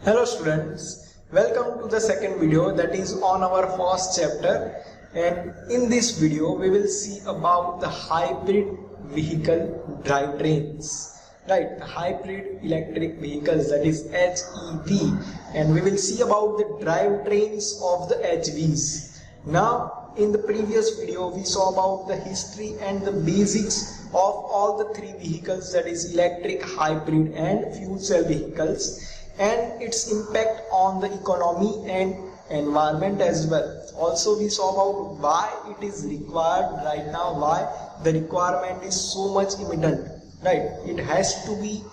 Hello students, welcome to the second video that is on our first chapter, and in this video we will see about the hybrid vehicle drivetrains, right? The hybrid electric vehicles, that is HEV, and we will see about the drivetrains of the HVs. Now in the previous video we saw about the history and the basics of all the three vehicles, that is electric, hybrid and fuel cell vehicles, and its impact on the economy and environment as well. Also we saw about why it is required right now, why the requirement is so much imminent, right? It has to be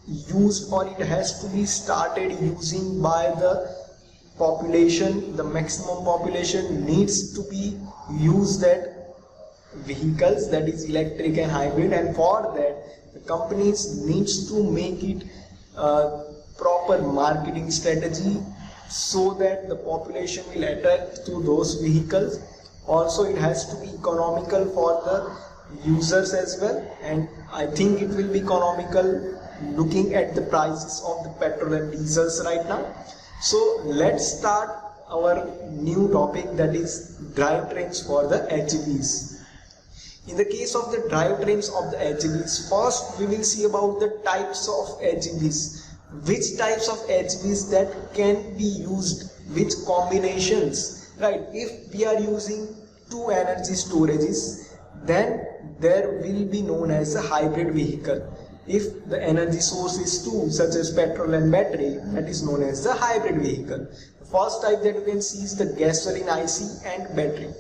used, or it has to be started using by the population. The maximum population needs to be used that vehicles, that is electric and hybrid, and for that the companies needs to make it proper marketing strategy so that the population will attract to those vehicles. Also it has to be economical for the users as well, and I think it will be economical looking at the prices of the petrol and diesels right now. So let's start our new topic, that is drivetrains for the HEVs. In the case of the drivetrains of the HEVs, first we will see about the types of HEVs. Which types of HEVs that can be used, which combinations, right? If we are using two energy storages, then there will be known as a hybrid vehicle. If the energy source is two, such as petrol and battery, that is known as the hybrid vehicle. The first type that you can see is the gasoline IC and battery.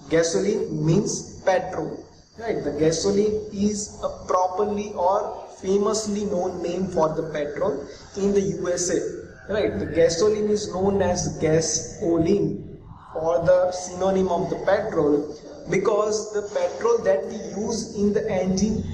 Gasoline means petrol, right? The gasoline is a properly or famously known name for the petrol in the USA, right? The gasoline is known as gasoline for the synonym of the petrol, because the petrol that we use in the engine,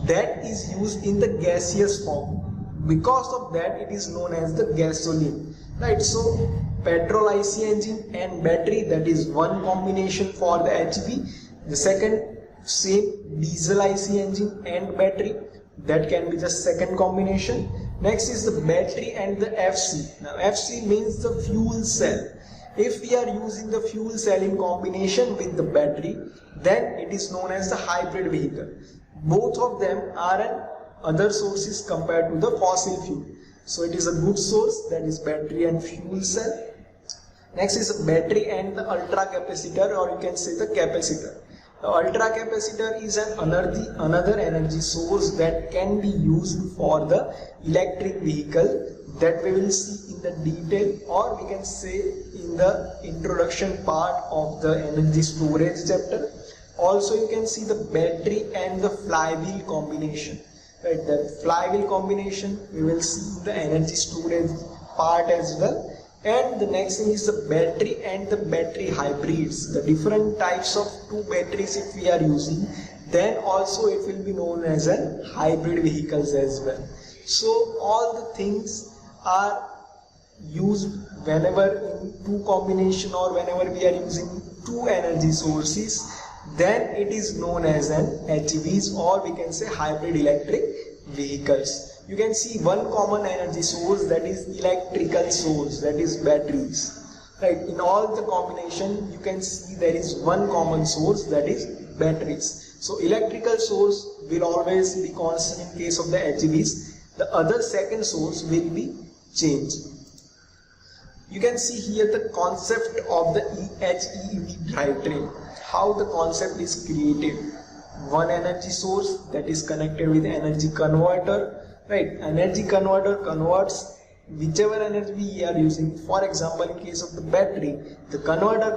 that is used in the gaseous form. Because of that it is known as the gasoline, right? So petrol IC engine and battery, that is one combination for the HV. The second, same diesel IC engine and battery, that can be the second combination. Next is the battery and the FC. Now FC means the fuel cell. If we are using the fuel cell in combination with the battery, then it is known as the hybrid vehicle. Both of them are an other sources compared to the fossil fuel. So it is a good source, that is battery and fuel cell. Next is the battery and the ultra capacitor, or you can say the capacitor. The ultra capacitor is another energy source that can be used for the electric vehicle, that we will see in the detail, or we can say in the introduction part of the energy storage chapter. Also you can see the battery and the flywheel combination, right? The flywheel combination we will see in the energy storage part as well. And the next thing is the battery and the battery hybrids, the different types of two batteries if we are using, then also it will be known as a hybrid vehicles as well. So all the things are used whenever in two combination, or whenever we are using two energy sources, then it is known as an HEVs, or we can say hybrid electric vehicles. You can see one common energy source, that is electrical source, that is batteries, right? In all the combination you can see there is one common source, that is batteries. So electrical source will always be constant in case of the HEVs. The other second source will be changed. You can see here the concept of the HEV drivetrain, how the concept is created. One energy source that is connected with energy converter, right? Energy converter converts whichever energy we are using. For example, in case of the battery, the converter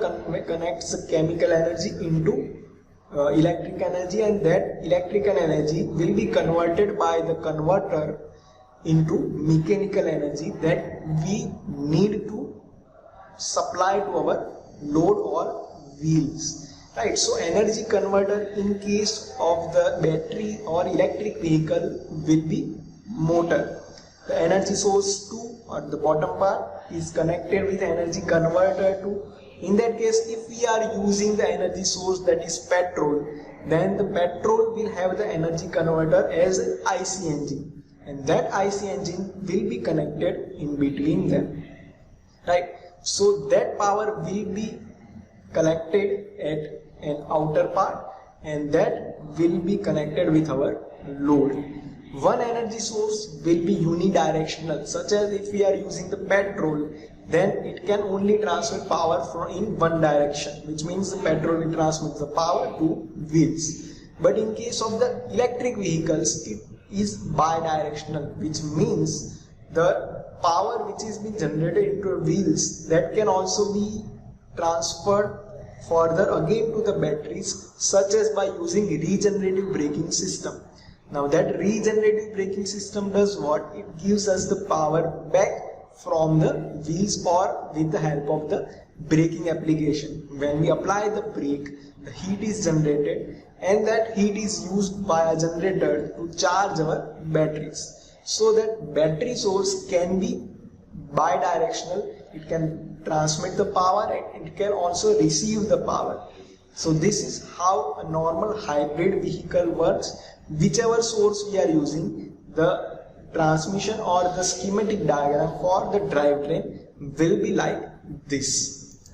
connects the chemical energy into electric energy, and that electrical energy will be converted by the converter into mechanical energy that we need to supply to our load or wheels, right? So energy converter in case of the battery or electric vehicle will be motor. The energy source 2 at the bottom part is connected with energy converter 2. In that case, if we are using the energy source that is petrol, then the petrol will have the energy converter as IC engine, and that IC engine will be connected in between them, right? So that power will be collected at an outer part, and that will be connected with our load. One energy source will be unidirectional, such as if we are using the petrol, then it can only transmit power from in one direction, which means the petrol will transmit the power to wheels. But in case of the electric vehicles, it is bidirectional, which means the power which is being generated into wheels, that can also be transferred further again to the batteries, such as by using regenerative braking system. Now that regenerative braking system does what? It gives us the power back from the wheels or with the help of the braking application. When we apply the brake, the heat is generated, and that heat is used by a generator to charge our batteries. So that battery source can be bidirectional, it can transmit the power and it can also receive the power. So this is how a normal hybrid vehicle works. Whichever source we are using, the transmission or the schematic diagram for the drivetrain will be like this.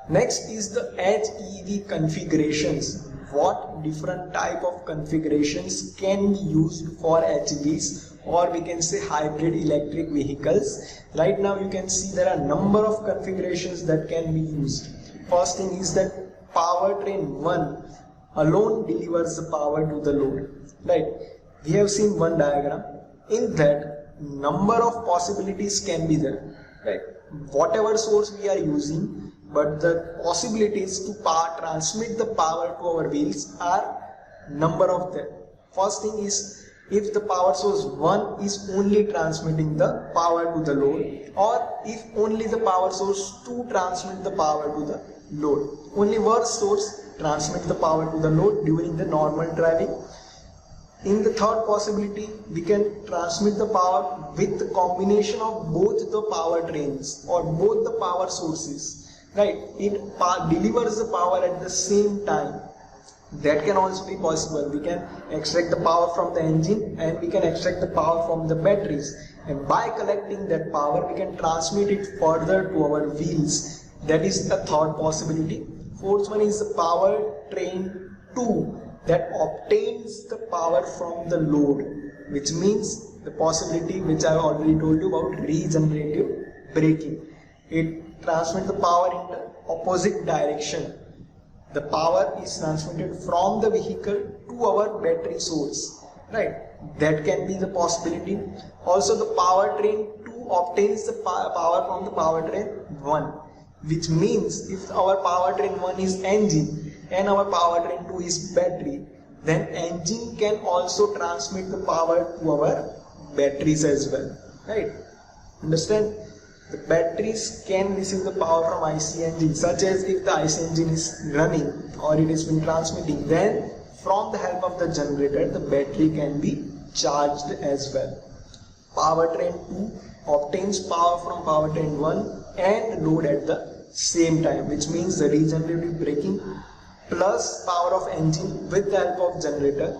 Next is the HEV configurations. What different type of configurations can be used for HEVs, or we can say hybrid electric vehicles. Right now you can see there are number of configurations that can be used. First thing is that powertrain 1 alone delivers the power to the load, right? We have seen one diagram. In that, number of possibilities can be there, right? Whatever source we are using, but the possibilities to transmit the power to our wheels are number of them. First thing is, if the power source 1 is only transmitting the power to the load, or if only the power source 2 transmit the power to the load. Only one source transmit the power to the load during the normal driving. In the third possibility, we can transmit the power with the combination of both the power trains or both the power sources, right? It delivers the power at the same time. That can also be possible. We can extract the power from the engine and we can extract the power from the batteries, and by collecting that power we can transmit it further to our wheels. That is the third possibility. Fourth one is the power train 2 that obtains the power from the load, which means the possibility which I have already told you about regenerative braking. It transmits the power in the opposite direction. The power is transmitted from the vehicle to our battery source, right? That can be the possibility. Also the powertrain 2 obtains the power from the powertrain 1, which means if our powertrain 1 is engine and our powertrain 2 is battery, then engine can also transmit the power to our batteries as well, right? Understand? The batteries can receive the power from IC engine, such as if the IC engine is running or it has been transmitting, then from the help of the generator the battery can be charged as well. Powertrain 2 obtains power from powertrain 1 and load at the same time, which means the regenerative braking plus power of engine with the help of generator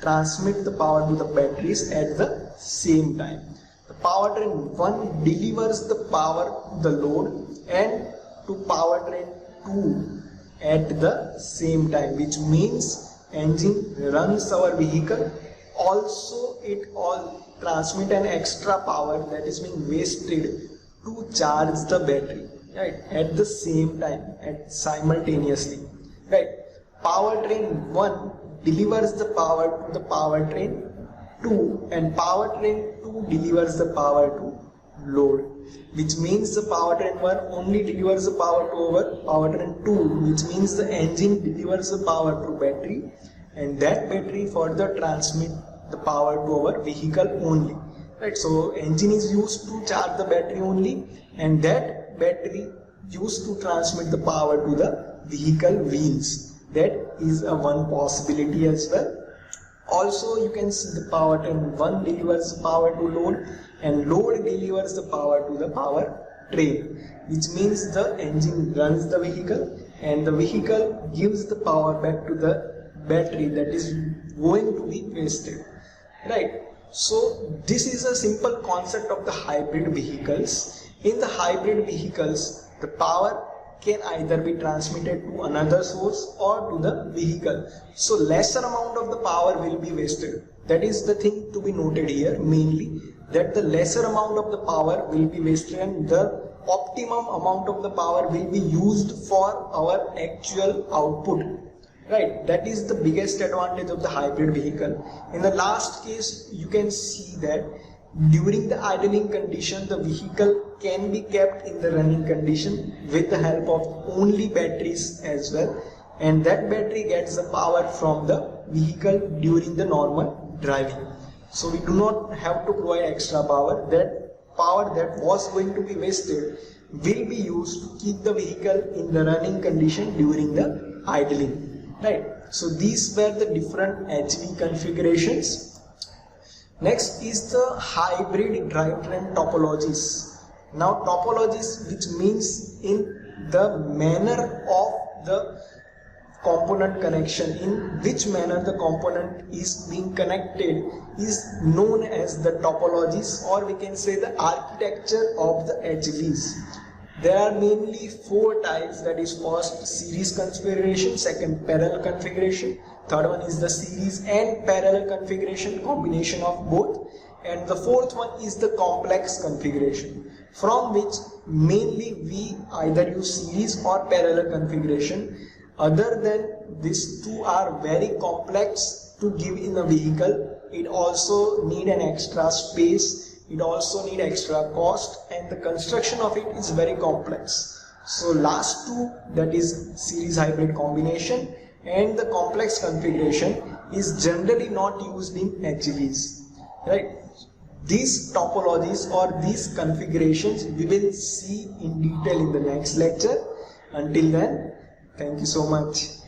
transmit the power to the batteries at the same time. The powertrain 1 delivers the power to the load and to powertrain 2 at the same time, which means engine runs our vehicle. Also it all transmit an extra power that is being wasted to charge the battery, right, at the same time, at simultaneously, right? Powertrain 1 delivers the power to the powertrain 2 and powertrain 2 delivers the power to load, which means the powertrain 1 only delivers the power to our powertrain 2, which means the engine delivers the power to battery, and that battery further transmit the power to our vehicle only, right? So engine is used to charge the battery only, and that battery used to transmit the power to the vehicle wheels. That is a one possibility as well. Also you can see the powertrain 1 delivers the power to load, and load delivers the power to the powertrain, which means the engine runs the vehicle and the vehicle gives the power back to the battery that is going to be wasted, right? So this is a simple concept of the hybrid vehicles. In the hybrid vehicles, the power can either be transmitted to another source or to the vehicle, so lesser amount of the power will be wasted. That is the thing to be noted here mainly, that the lesser amount of the power will be wasted and the optimum amount of the power will be used for our actual output, right? That is the biggest advantage of the hybrid vehicle. In the last case, you can see that during the idling condition, the vehicle can be kept in the running condition with the help of only batteries as well, and that battery gets the power from the vehicle during the normal driving. So we do not have to provide extra power. That power that was going to be wasted will be used to keep the vehicle in the running condition during the idling, right? So these were the different HV configurations. Next is the hybrid drivetrain topologies. Now topologies, which means in the manner of the component connection, in which manner the component is being connected, is known as the topologies, or we can say the architecture of the HVs. There are mainly 4 types, that is first series configuration, second parallel configuration, third one is the series and parallel configuration, combination of both, and the fourth one is the complex configuration, from which mainly we either use series or parallel configuration. Other than these two are very complex to give in a vehicle, it also need an extra space, it also need extra cost, and the construction of it is very complex. So last two, that is series hybrid combination and the complex configuration, is generally not used in HVs, right? These topologies or these configurations we will see in detail in the next lecture. Until then, thank you so much.